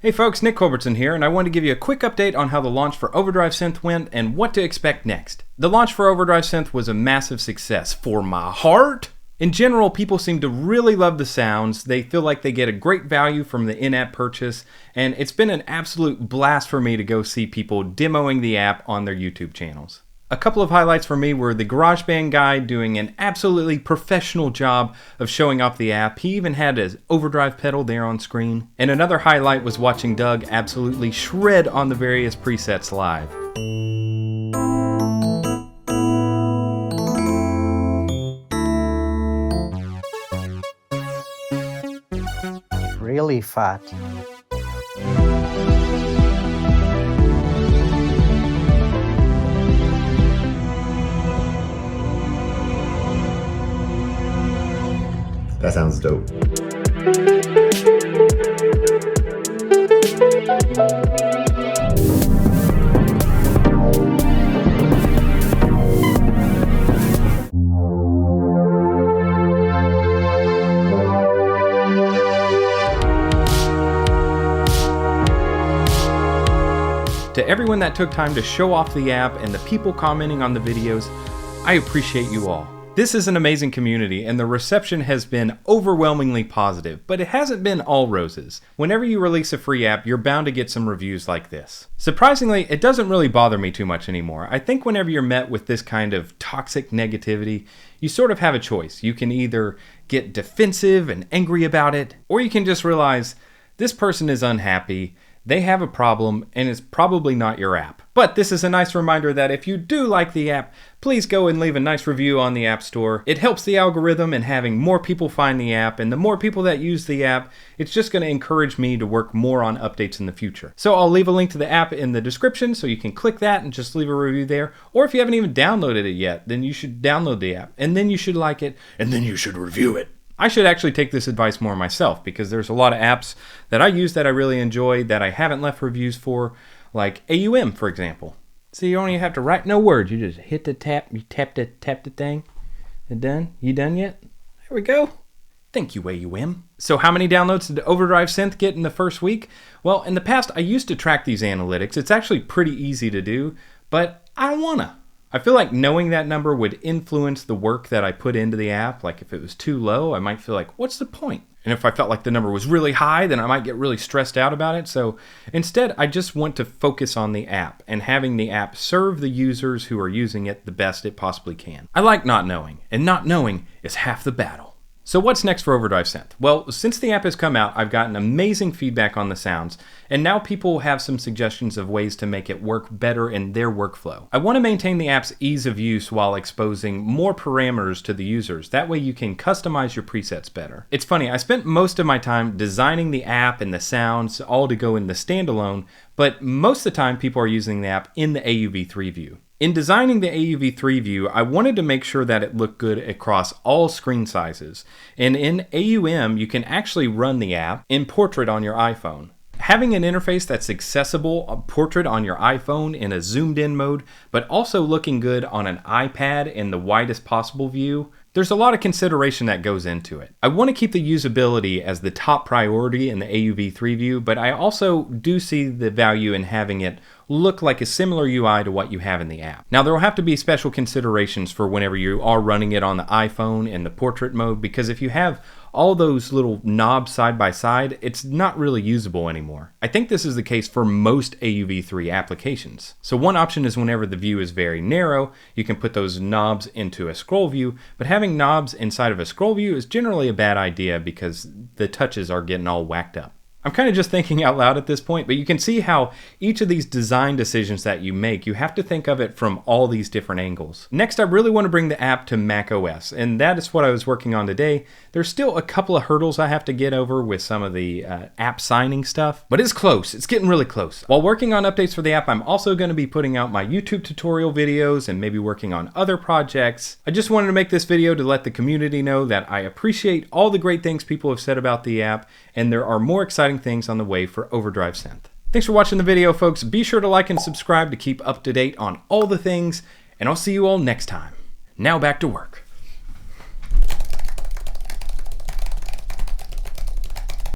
Hey folks, Nick Culbertson here, and I want to give you a quick update on how the launch for Overdrive Synth went and what to expect next. The launch for Overdrive Synth was a massive success for my heart. In general, people seem to really love the sounds, they feel like they get a great value from the in-app purchase, and it's been an absolute blast for me to go see people demoing the app on their YouTube channels. A couple of highlights for me were the GarageBand guy doing an absolutely professional job of showing off the app. He even had his overdrive pedal there on screen. And another highlight was watching Doug absolutely shred on the various presets live. Really fat. That sounds dope. To everyone that took time to show off the app and the people commenting on the videos, I appreciate you all. This is an amazing community and the reception has been overwhelmingly positive, but it hasn't been all roses. Whenever you release a free app, you're bound to get some reviews like this. Surprisingly, it doesn't really bother me too much anymore. I think whenever you're met with this kind of toxic negativity, you sort of have a choice. You can either get defensive and angry about it, or you can just realize this person is unhappy, they have a problem, and it's probably not your app. But this is a nice reminder that if you do like the app, please go and leave a nice review on the App Store. It helps the algorithm in having more people find the app, and the more people that use the app, it's just going to encourage me to work more on updates in the future. So I'll leave a link to the app in the description so you can click that and just leave a review there. Or if you haven't even downloaded it yet, then you should download the app, and then you should like it, and then you should review it. I should actually take this advice more myself because there's a lot of apps that I use that I really enjoy that I haven't left reviews for, like AUM, for example. So you only have to write no words. You just hit the tap, you tap the thing, and done. You done yet? There we go. Thank you, AUM. So how many downloads did Overdrive Synth get in the first week? Well, in the past, I used to track these analytics. It's actually pretty easy to do, but I don't wanna. I feel like knowing that number would influence the work that I put into the app. Like if it was too low, I might feel like, what's the point? And if I felt like the number was really high, then I might get really stressed out about it. So instead, I just want to focus on the app and having the app serve the users who are using it the best it possibly can. I like not knowing, and not knowing is half the battle. So what's next for Overdrive Synth? Well, since the app has come out, I've gotten amazing feedback on the sounds, and now people have some suggestions of ways to make it work better in their workflow. I want to maintain the app's ease of use while exposing more parameters to the users. That way you can customize your presets better. It's funny, I spent most of my time designing the app and the sounds all to go in the standalone, but most of the time people are using the app in the AUV3 view. In designing the AUV3 view, I wanted to make sure that it looked good across all screen sizes. And in AUM, you can actually run the app in portrait on your iPhone. Having an interface that's accessible, a portrait on your iPhone in a zoomed in mode, but also looking good on an iPad in the widest possible view, there's a lot of consideration that goes into it. I want to keep the usability as the top priority in the AUV3 view, but I also do see the value in having it look like a similar UI to what you have in the app. Now there will have to be special considerations for whenever you are running it on the iPhone in the portrait mode, because if you have all those little knobs side by side, it's not really usable anymore. I think this is the case for most AUV3 applications. So one option is whenever the view is very narrow, you can put those knobs into a scroll view, but having knobs inside of a scroll view is generally a bad idea because the touches are getting all whacked up. I'm kind of just thinking out loud at this point, but you can see how each of these design decisions that you make, you have to think of it from all these different angles. Next, I really want to bring the app to Mac OS, and that is what I was working on today. There's still a couple of hurdles I have to get over with some of the app signing stuff, but it's close. It's getting really close. While working on updates for the app, I'm also going to be putting out my YouTube tutorial videos and maybe working on other projects. I just wanted to make this video to let the community know that I appreciate all the great things people have said about the app, and there are more exciting things on the way for Overdrive Synth. Thanks for watching the video, folks. Be sure to like and subscribe to keep up to date on all the things, and I'll see you all next time. Now back to work.